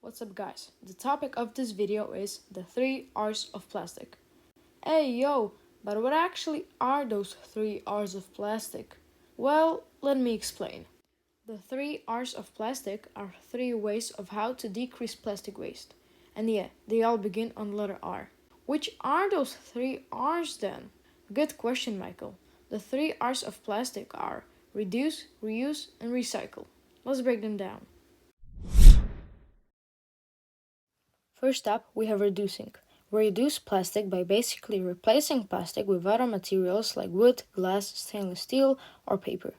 What's up guys? The topic of this video is the 3 R's of plastic. Hey yo, but what actually are those 3 R's of plastic? Well, let me explain. The 3 R's of plastic are 3 ways of how to decrease plastic waste. And yeah, they all begin on the letter R. Which are those 3 R's then? Good question, Michael. The 3 R's of plastic are reduce, reuse, and recycle. Let's break them down. First up, we have reducing. We reduce plastic by basically replacing plastic with other materials like wood, glass, stainless steel, or paper.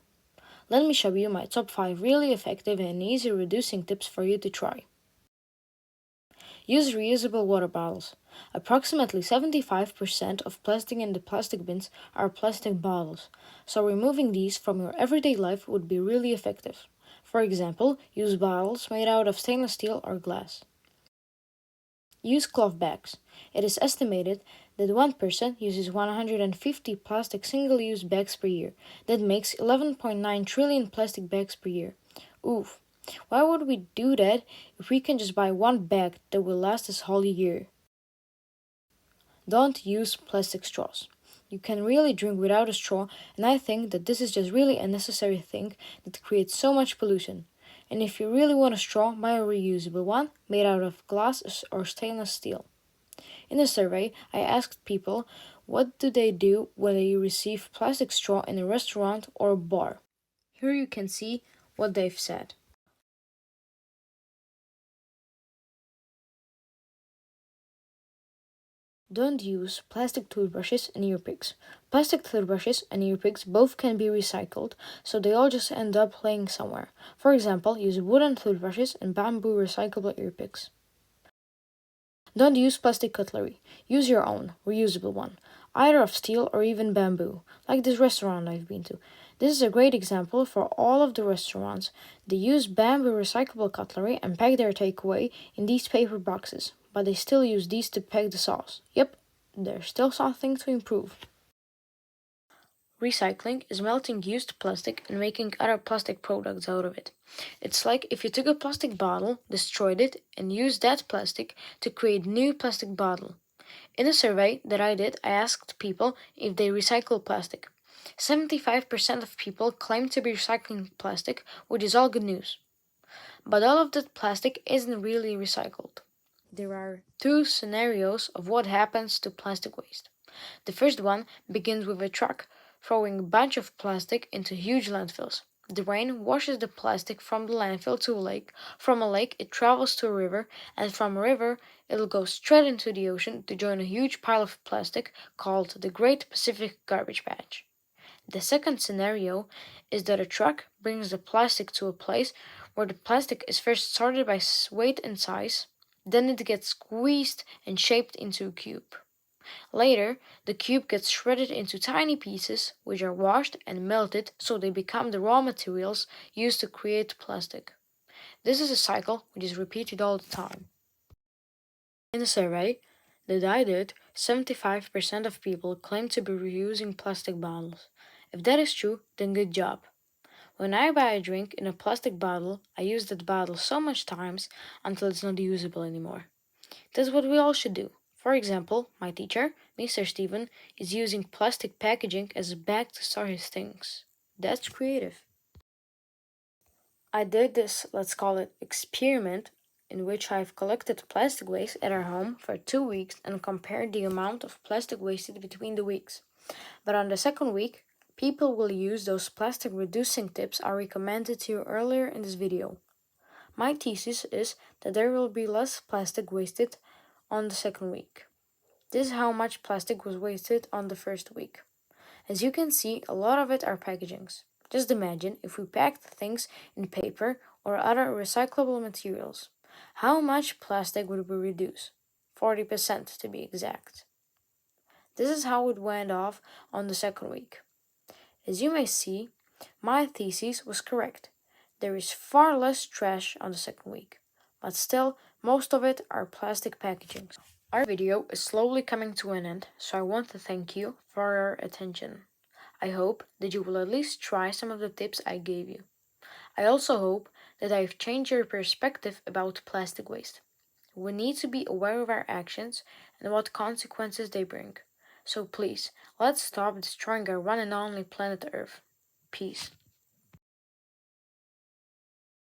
Let me show you my top 5 really effective and easy reducing tips for you to try. Use reusable water bottles. Approximately 75% of plastic in the plastic bins are plastic bottles, so removing these from your everyday life would be really effective. For example, use bottles made out of stainless steel or glass. Use cloth bags. It is estimated that one person uses 150 plastic single-use bags per year. That makes 11.9 trillion plastic bags per year. Oof. Why would we do that if we can just buy one bag that will last us whole year? Don't use plastic straws. You can really drink without a straw, and I think that this is just really a necessary thing that creates so much pollution. And if you really want a straw, buy a reusable one made out of glass or stainless steel. In a survey, I asked people what do they do when they receive plastic straw in a restaurant or a bar. Here you can see what they've said. Don't use plastic toothbrushes and earpicks. Plastic toothbrushes and earpicks both can be recycled, so they all just end up laying somewhere. For example, use wooden toothbrushes and bamboo recyclable earpicks. Don't use plastic cutlery. Use your own, reusable one, either of steel or even bamboo, like this restaurant I've been to. This is a great example for all of the restaurants. They use bamboo recyclable cutlery and pack their takeaway in these paper boxes, but they still use these to pack the sauce. Yep, there's still something to improve. Recycling is melting used plastic and making other plastic products out of it. It's like if you took a plastic bottle, destroyed it, and used that plastic to create new plastic bottle. In a survey that I did, I asked people if they recycle plastic. 75% of people claim to be recycling plastic, which is all good news. But all of that plastic isn't really recycled. There are two scenarios of what happens to plastic waste. The first one begins with a truck throwing a bunch of plastic into huge landfills. The rain washes the plastic from the landfill to a lake. From a lake, it travels to a river, and from a river, it'll go straight into the ocean to join a huge pile of plastic called the Great Pacific Garbage Patch. The second scenario is that a truck brings the plastic to a place where the plastic is first sorted by weight and size, then it gets squeezed and shaped into a cube. Later, the cube gets shredded into tiny pieces, which are washed and melted so they become the raw materials used to create plastic. This is a cycle which is repeated all the time. In a survey that I did, 75% of people claim to be reusing plastic bottles. If that is true, then good job. When I buy a drink in a plastic bottle, I use that bottle so much times until it's not usable anymore. That's what we all should do. For example, my teacher, Mr. Steven, is using plastic packaging as a bag to store his things. That's creative. I did this, let's call it, experiment in which I've collected plastic waste at our home for 2 weeks and compared the amount of plastic wasted between the weeks. But on the second week, people will use those plastic reducing tips I recommended to you earlier in this video. My thesis is that there will be less plastic wasted on the second week. This is how much plastic was wasted on the first week. As you can see, a lot of it are packagings. Just imagine if we packed things in paper or other recyclable materials. How much plastic would we reduce? 40% to be exact. This is how it went off on the second week. As you may see, my thesis was correct. There is far less trash on the second week, but still, most of it are plastic packaging. Our video is slowly coming to an end, so I want to thank you for your attention. I hope that you will at least try some of the tips I gave you. I also hope that I've changed your perspective about plastic waste. We need to be aware of our actions and what consequences they bring. So please, let's stop destroying our one and only planet Earth. Peace.